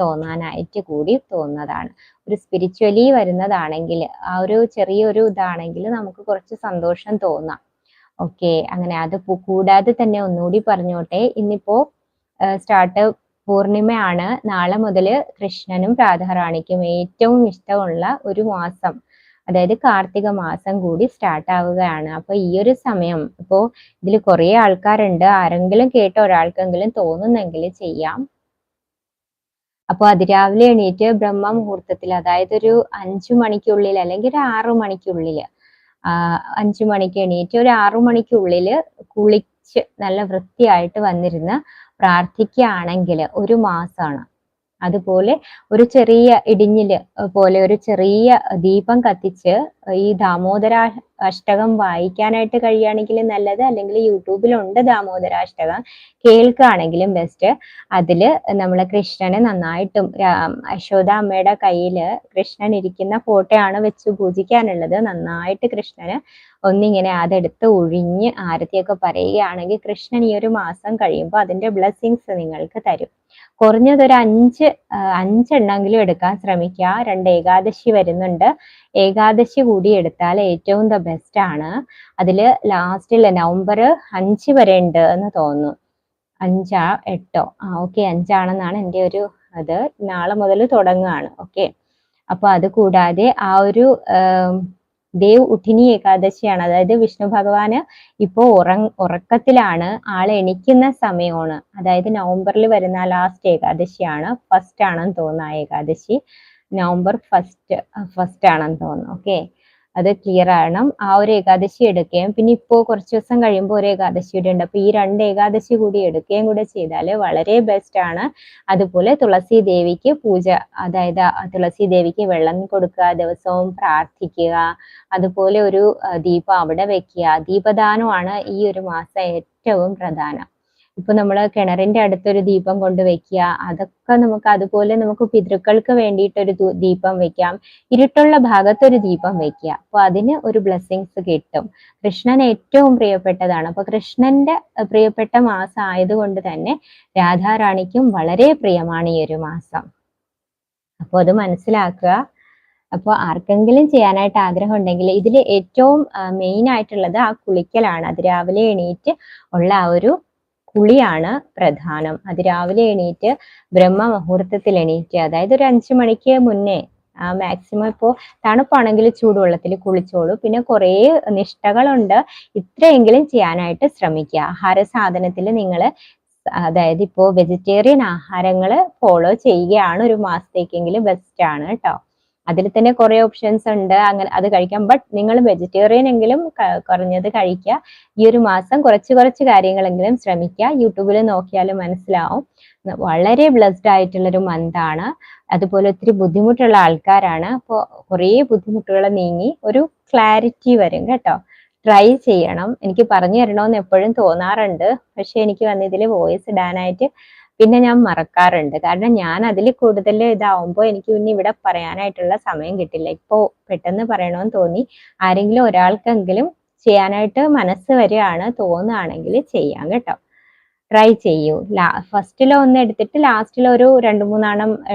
തോന്നാനായിട്ട് കൂടി തോന്നുന്നതാണ്. ഒരു സ്പിരിച്വലി വരുന്നതാണെങ്കിൽ ആ ഒരു ചെറിയൊരു ഇതാണെങ്കിൽ നമുക്ക് കുറച്ച് സന്തോഷം തോന്നാം. ഓക്കെ, അങ്ങനെ അത് കൂടാതെ തന്നെ ഒന്നുകൂടി പറഞ്ഞോട്ടെ, ഇന്നിപ്പോ സ്റ്റാർട്ട് പൂർണിമയാണ്. നാളെ മുതൽ കൃഷ്ണനും രാധാറാണിക്കും ഏറ്റവും ഇഷ്ടമുള്ള ഒരു മാസം, അതായത് കാർത്തിക മാസം കൂടി സ്റ്റാർട്ട് ആവുകയാണ്. അപ്പൊ ഈ ഒരു സമയം ഇപ്പോ ഇതിൽ കുറെ ആൾക്കാരുണ്ട്, ആരെങ്കിലും കേട്ട ഒരാൾക്കെങ്കിലും തോന്നുന്നെങ്കിൽ ചെയ്യാം. അപ്പൊ അതിരാവിലെ എണീറ്റ് ബ്രഹ്മ മുഹൂർത്തത്തിൽ, അതായത് ഒരു 5 മണിക്കുള്ളിൽ അല്ലെങ്കിൽ ഒരു 6 മണിക്കുള്ളിൽ, 5 മണിക്ക് എണീറ്റ് ഒരു 6 മണിക്കുള്ളിൽ കുളിച്ച് നല്ല വൃത്തിയായിട്ട് വന്നിരുന്ന് പ്രാർത്ഥിക്കുകയാണെങ്കിൽ ഒരു മാസമാണ്. അതുപോലെ ഒരു ചെറിയ ഇടിഞ്ഞില് പോലെ ഒരു ചെറിയ ദീപം കത്തിച്ച് ഈ ദാമോദര അഷ്ടകം വായിക്കാനായിട്ട് കഴിയുകയാണെങ്കിൽ നല്ലത്, അല്ലെങ്കിൽ യൂട്യൂബിലുണ്ട് ദാമോദരാഷ്ടകം, കേൾക്കുകയാണെങ്കിലും ബെസ്റ്റ്. അതില് നമ്മളെ കൃഷ്ണനെ നന്നായിട്ടും യശോദ അമ്മയുടെ കയ്യില് കൃഷ്ണൻ ഇരിക്കുന്ന ഫോട്ടോ ആണ് വെച്ച് പൂജിക്കാനുള്ളത്. നന്നായിട്ട് കൃഷ്ണന് ഒന്നിങ്ങനെ അതെടുത്ത് ഒഴിഞ്ഞ് ആരതിയൊക്കെ പറയുകയാണെങ്കിൽ കൃഷ്ണൻ ഈ ഒരു മാസം കഴിയുമ്പോൾ അതിന്റെ ബ്ലെസ്സിങ്സ് നിങ്ങൾക്ക് തരും. കുറഞ്ഞതൊരു 5 എടുക്കാൻ ശ്രമിക്കുക. 2 ഏകാദശി വരുന്നുണ്ട്, ഏകാദശി കൂടി എടുത്താൽ ഏറ്റവും ദ ബെസ്റ്റ് ആണ്. അതില് ലാസ്റ്റില് നവംബർ 5 വരെ ഉണ്ട് എന്ന് തോന്നുന്നു. 5 8 ഓക്കെ, 5 എൻ്റെ ഒരു അത്. നാളെ മുതൽ തുടങ്ങുകയാണ്. ഓക്കെ, അപ്പൊ അത് കൂടാതെ ആ ഒരു ദേവ് ഉഠിനി ഏകാദശിയാണ്, അതായത് വിഷ്ണു ഭഗവാന് ഇപ്പോ ഉറക്കത്തിലാണ്, ആള് എണിക്കുന്ന സമയമാണ്. അതായത് നവംബറിൽ വരുന്ന ലാസ്റ്റ് ഏകാദശിയാണ്, ഫസ്റ്റ് ആണെന്ന് തോന്നുന്നു ആ ഏകാദശി. നവംബർ ഫസ്റ്റ് ആണെന്ന് തോന്നുന്നു. ഓക്കെ, അത് ക്ലിയർ ആവണം. ആ ഒരു ഏകാദശി എടുക്കുകയും പിന്നെ ഇപ്പോ കുറച്ച് ദിവസം കഴിയുമ്പോൾ ഒരു ഏകാദശിയുടെ ഉണ്ട്. അപ്പൊ ഈ 2 ഏകാദശി കൂടി എടുക്കുകയും കൂടെ ചെയ്താൽ വളരെ ബെസ്റ്റ് ആണ്. അതുപോലെ തുളസി ദേവിക്ക് പൂജ, അതായത് തുളസി ദേവിക്ക് വെള്ളം കൊടുക്കുക, ദിവസവും പ്രാർത്ഥിക്കുക, അതുപോലെ ഒരു ദീപം അവിടെ വെക്കുക. ദീപദാനമാണ് ഈ ഒരു മാസം ഏറ്റവും പ്രധാനം. ഇപ്പൊ നമ്മൾ കിണറിന്റെ അടുത്തൊരു ദീപം കൊണ്ട് വെക്കുക, അതൊക്കെ നമുക്ക് അതുപോലെ നമുക്ക് പിതൃക്കൾക്ക് വേണ്ടിയിട്ടൊരു ദീപം വെക്കാം. ഇരുട്ടുള്ള ഭാഗത്തൊരു ദീപം വെക്കുക, അപ്പൊ അതിന് ഒരു ബ്ലെസ്സിങ്സ് കിട്ടും. കൃഷ്ണൻ ഏറ്റവും പ്രിയപ്പെട്ടതാണ്. അപ്പൊ കൃഷ്ണന്റെ പ്രിയപ്പെട്ട മാസം ആയതുകൊണ്ട് തന്നെ രാധാറാണിക്കും വളരെ പ്രിയമാണ് ഈ ഒരു മാസം. അപ്പോൾ അത് മനസ്സിലാക്കുക. അപ്പോൾ ആർക്കെങ്കിലും ചെയ്യാനായിട്ട് ആഗ്രഹം ഉണ്ടെങ്കിൽ ഇതിൽ ഏറ്റവും മെയിൻ ആയിട്ടുള്ളത് ആ കുളിക്കലാണ്. അത് രാവിലെ എണീറ്റ് ഉള്ള ആ ഒരു കുളിയാണ് പ്രധാനം. അത് രാവിലെ എണീറ്റ് ബ്രഹ്മ മുഹൂർത്തത്തിൽ എണീറ്റ്, അതായത് ഒരു 5 മണിക്ക് മുന്നേ, മാക്സിമം ഇപ്പോൾ തണുപ്പാണെങ്കിൽ ചൂടുവെള്ളത്തിൽ കുളിച്ചോളൂ. പിന്നെ കുറേ നിഷ്ഠകളുണ്ട്, ഇത്രയെങ്കിലും ചെയ്യാനായിട്ട് ശ്രമിക്കുക. ആഹാര സാധനത്തിൽ നിങ്ങൾ, അതായത് ഇപ്പോൾ വെജിറ്റേറിയൻ ആഹാരങ്ങൾ ഫോളോ ചെയ്യുകയാണ് ഒരു മാസത്തേക്കെങ്കിലും ബെസ്റ്റ് ആണ് കേട്ടോ. അതിൽ തന്നെ കുറെ ഓപ്ഷൻസ് ഉണ്ട്, അങ്ങനെ അത് കഴിക്കാം. ബട്ട് നിങ്ങൾ വെജിറ്റേറിയൻ എങ്കിലും കുറഞ്ഞത് കഴിക്കുക. ഈ ഒരു മാസം കുറച്ച് കാര്യങ്ങളെങ്കിലും ശ്രമിക്കുക. യൂട്യൂബിൽ നോക്കിയാലും മനസ്സിലാവും. വളരെ ബ്ലെസ്ഡ് ആയിട്ടുള്ളൊരു മന്താണ്. അതുപോലെ ഒത്തിരി ബുദ്ധിമുട്ടുള്ള ആൾക്കാരാണ്. അപ്പോൾ കുറേ ബുദ്ധിമുട്ടുകൾ നീങ്ങി ഒരു ക്ലാരിറ്റി വരും കേട്ടോ. ട്രൈ ചെയ്യണം. എനിക്ക് പറഞ്ഞു തരണമെന്ന് എപ്പോഴും തോന്നാറുണ്ട്, പക്ഷെ എനിക്ക് ഇതിൽ വോയിസ് ഇടാനായിട്ട് പിന്നെ ഞാൻ മറക്കാറുണ്ട്. കാരണം ഞാൻ അതിൽ കൂടുതൽ ഇതാവുമ്പോൾ എനിക്ക് പിന്നെ ഇവിടെ പറയാനായിട്ടുള്ള സമയം കിട്ടില്ല. ഇപ്പോൾ പെട്ടെന്ന് പറയണമെന്ന് തോന്നി. ആരെങ്കിലും ഒരാൾക്കെങ്കിലും ചെയ്യാനായിട്ട് മനസ്സ് വരികയാണ്, തോന്നുകയാണെങ്കിൽ ചെയ്യാം കേട്ടോ. ട്രൈ ചെയ്യൂ. ഫസ്റ്റിലോ ഒന്ന് എടുത്തിട്ട് ലാസ്റ്റിലോ ഒരു 2-3 എണ്ണം